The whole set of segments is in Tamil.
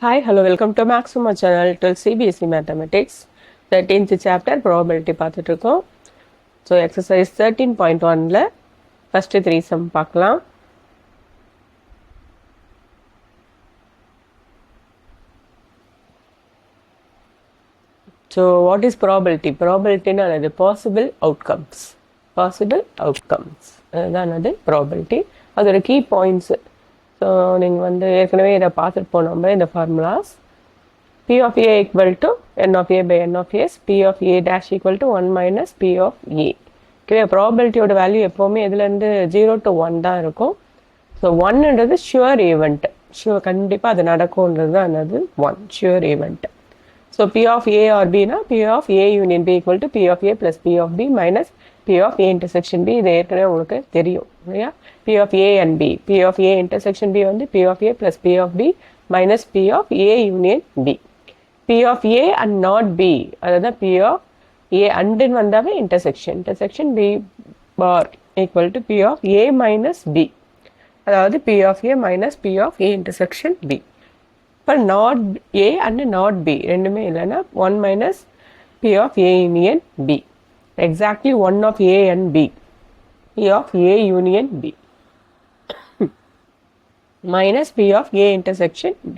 Hi, hello, welcome to Maxima channel to CBSE Mathematics 13th chapter probability பார்த்துட்டு இருக்கோம். So exercise 13.1ல first 3 sum பார்க்கலாம். So what is probability? Probability னானது possible outcomes. Possible outcomes. அதுதானது probability. அதோட key points. So நீங்கள் வந்து ஏற்கனவே இதை பார்த்துட்டு போனோம் இந்த formulas P of A equal to N of A by N of S, P of A dash equal to 1 minus P of A. Okay, probability ஓட வேல்யூ எப்போவுமே இதுலேருந்து 0 to 1 தான் இருக்கும். ஸோ ஒன்னுன்றது ஷுவர் ஈவெண்ட், கண்டிப்பாக அது நடக்கும்ன்றது தான் என்னது 1 sure event. So P of A or Bனா P of A union B equal to P of A plus P of B minus P of A intersection B. இது ஏற்கனவே உங்களுக்கு தெரியும் இல்லையா? P of A and B, P of A intersection B வந்து P of A plus P of B minus P of A union B. P of A and not B, அதாவது P of A and வந்தாவே intersection B bar equal to P of A minus B, அதாவது P of A minus P of A intersection B. இப்போ not A and not B ரெண்டுமே இல்லைன்னா 1 minus P of A union B, exactly 1 of A and B, P of A union B minus P of A intersection B.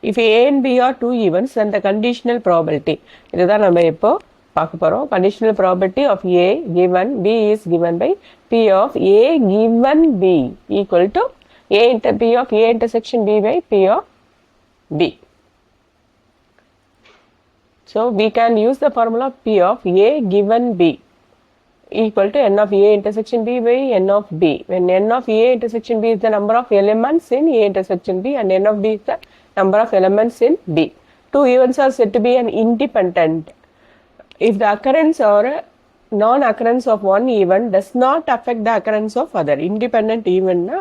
If A and B are two events, then the conditional probability, இதுதான் நம்ம இப்போ பார்க்க போறோம். Conditional probability of A given B is given by P of A given B equal to P of A intersection B by P of B. So we can use the formula P of A given B equal to N of A intersection B by N of B. When N of A intersection B is the number of elements in A intersection B and N of B is the number of elements in B. Two events are said to be an independent if the occurrence or non-occurrence of one event does not affect the occurrence of other. Independent event na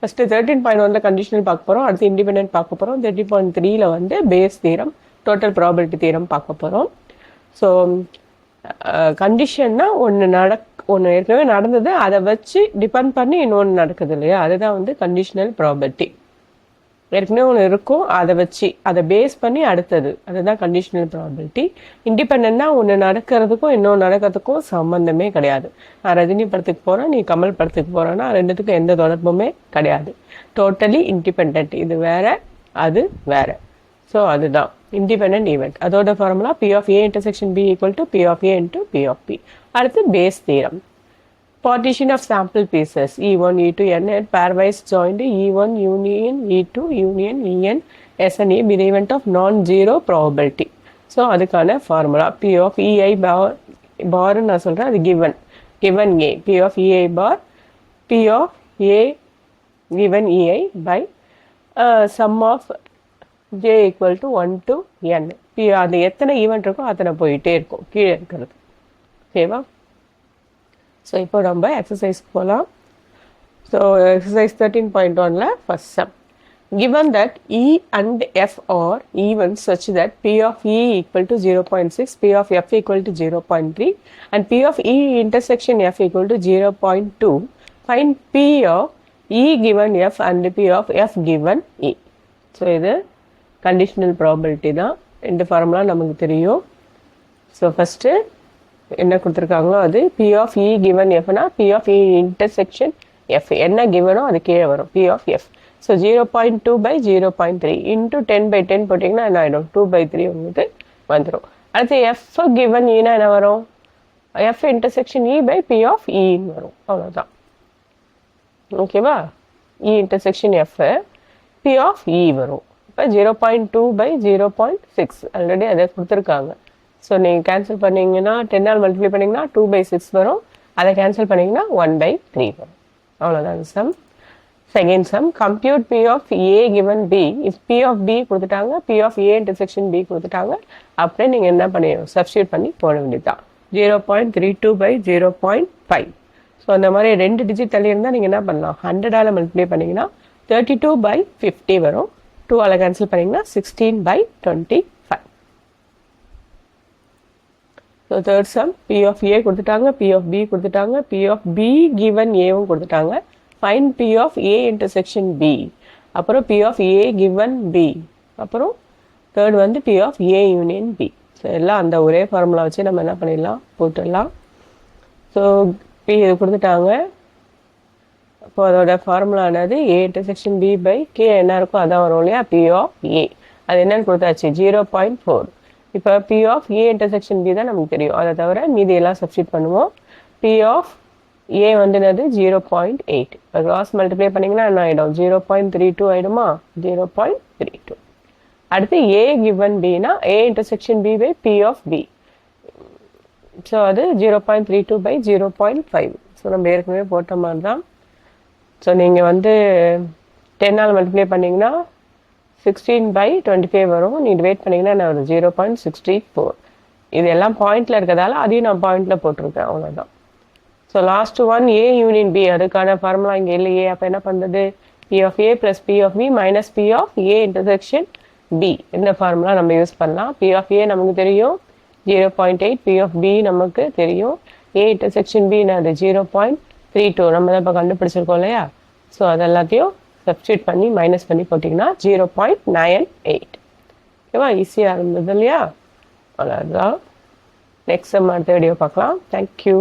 first 13.1 ல conditional பார்க்க போறோம், அடுத்து independent பார்க்க போறோம். 13.3 ல வந்து base theorem, total probability theorem பார்க்க போறோம். ஸோ கண்டிஷன்னா ஒன்று ஏற்கனவே நடந்தது, அதை வச்சு டிபெண்ட் பண்ணி இன்னொன்று நடக்குது இல்லையா, அதுதான் வந்து கண்டிஷனல் ப்ராபர்ட்டி. ஏற்கனவே ஒன்று இருக்கும், அதை வச்சு அதை பேஸ் பண்ணி அடுத்தது, அதுதான் கண்டிஷனல் ப்ராபபிலிட்டி. இண்டிபெண்டா ஒன்று நடக்கிறதுக்கும் இன்னொன்று நடக்கிறதுக்கும் சம்மந்தமே கிடையாது. நான் ரஜினி படத்துக்கு போகிறேன், நீ கமல் படத்துக்கு போகிறேன்னா ரெண்டுத்துக்கும் எந்த தொடர்புமே கிடையாது. டோட்டலி இண்டிபெண்ட், இது வேற அது வேற. ஸோ அதுதான் இண்டிபெண்ட் ஈவெண்ட். அதோட formula P of A intersection B equal to P of A into P of B. அடுத்து base theorem. Partition of sample pieces E1, E2, N at pairwise joined E1 union E2 union En S and A be the event of non-zero probability. So அதுக்கான formula P of EI bar நான் சொல்கிறேன், அது given A, P of EI bar P of A given EI by sum of J equal to 1 to N. P அது எத்தனை ஈவெண்ட் இருக்கோ அத்தனை போயிட்டே இருக்கும் கீழே இருக்கிறது. ஓகேவா? ஸோ இப்போ நம்ம எக்ஸசைஸ் போகலாம். ஸோ எக்ஸசைஸ் 13.1ல first sum. Given that E and F are events such that P of E equal to 0.6, P of F equal to 0.3 and P of E intersection F equal to 0.2, find P of E given F and P of F given E. So இது கண்டிஷனல் ப்ராபபிலிட்டி தான். இந்த ஃபார்முலா நமக்கு தெரியும். ஸோ ஃபஸ்ட்டு என்ன கொடுத்துருக்காங்களோ அது P of E given Fனா P of E intersection F என்ன கிவனோ அது கீழே வரும் P of F. So 0.2 by 0.3 into 10 by 10 போட்டிங்கன்னா என்ன ஆகிடும், 2/3 உங்களுக்கு வந்துடும். அடுத்து F given Eனா என்ன வரும், F intersection E by P of Eன்னு வரும். அவ்வளோதான். ஓகேவா? E intersection F P of E வரும். இப்போ 0.2 by 0.6 ஆல்ரெடி அதை கொடுத்துருக்காங்க. ஸோ நீங்கள் கேன்சல் பண்ணிங்கன்னா 10ஆல் மல்டிப்ளை பண்ணிங்கன்னா 2/6 வரும், அதை கேன்சல் பண்ணிங்கன்னா 1/3 வரும். அவ்வளோதான் sum. Second sum. Compute P of A given B if P of B கொடுத்துட்டாங்க, P of A intersection B கொடுத்துட்டாங்க, அப்படியே நீங்கள் என்ன பண்ணிடணும், சப்ஸ்டியூட் பண்ணி போட வேண்டியதுதான். 0.32 by 0.5. ஸோ அந்த மாதிரி 2 டிஜிட் தள்ளி இருந்தால் நீங்கள் என்ன பண்ணலாம், 100ஆல் மல்டிப்ளை பண்ணிங்கன்னா 32/50 வரும். 2ஆல் கேன்சல் பண்ணிங்கன்னா 16/25. So third sum. P of A கொடுத்துட்டாங்க, P of B கொடுத்துட்டாங்க, P of B given Aவும் கொடுத்துட்டாங்க. Find P of A intersection B. அப்புறம் P of A given B. அப்புறம் தேர்ட் வந்து P of A union B. So எல்லாம் அந்த ஒரே ஃபார்முலா வச்சு நம்ம என்ன பண்ணிடலாம், போட்டுடலாம். ஸோ பி இது கொடுத்துட்டாங்க. அப்போ அதோட ஃபார்முலா என்னது, A intersection B by K என்ன இருக்கும் அதான் வரும் இல்லையா, பி ஆஃப் ஏ. அது என்னன்னு கொடுத்தாச்சு, 0.4. இப்போ P of A intersection B தான் நமக்கு தெரியும், அதை தவிர மீதி எல்லாம் சப்ஸ்டிட் பண்ணுவோம். பி ஆஃப் ஏ வந்து என்னது 0.8. இப்போ கிராஸ் மல்டிப்ளை பண்ணிங்கன்னா என்ன ஆகிடும், 0.32 ஆகிடுமா, 0.32. அடுத்து ஏ கிவன் பினா A intersection B by P of B. So அது 0.32 பை 0.5. ஸோ நம்ம ஏற்கனவே போட்ட மாதிரி தான். ஸோ நீங்கள் வந்து 10 மல்டிப்ளை பண்ணிங்கன்னா 16/25 வரும். நீ டிவைட் பண்ணிங்கன்னா என்ன வரும், 0.64. இது எல்லாம் பாயிண்டில் இருக்கிறதால அதையும் நான் பாயிண்டில் போட்டிருக்கேன், அவ்வளோதான். So last one A union B, அதுக்கான ஃபார்முலா இங்கே இல்லையே. அப்போ என்ன பண்ணுறது, P of A plus P of B minus P of A intersection B. இந்த ஃபார்முலா நம்ம யூஸ் பண்ணலாம். பி ஆஃப் ஏ நமக்கு தெரியும் 0.8, பி ஆஃப் பி நமக்கு தெரியும், ஏ இன்டர்செக்ஷன் பி அது 0.32 நம்ம தான் இப்போ கண்டுபிடிச்சிருக்கோம் இல்லையா. ஸோ அது எல்லாத்தையும் சப்ஸ்டியூட் பண்ணி மைனஸ் பண்ணி போட்டிங்கன்னா 0.98. ஓகேவா, ஈஸியாக இருந்தது இல்லையா. அவ்வளோதான். நெக்ஸ்ட் அடுத்த வீடியோ பார்க்கலாம். தேங்க்யூ.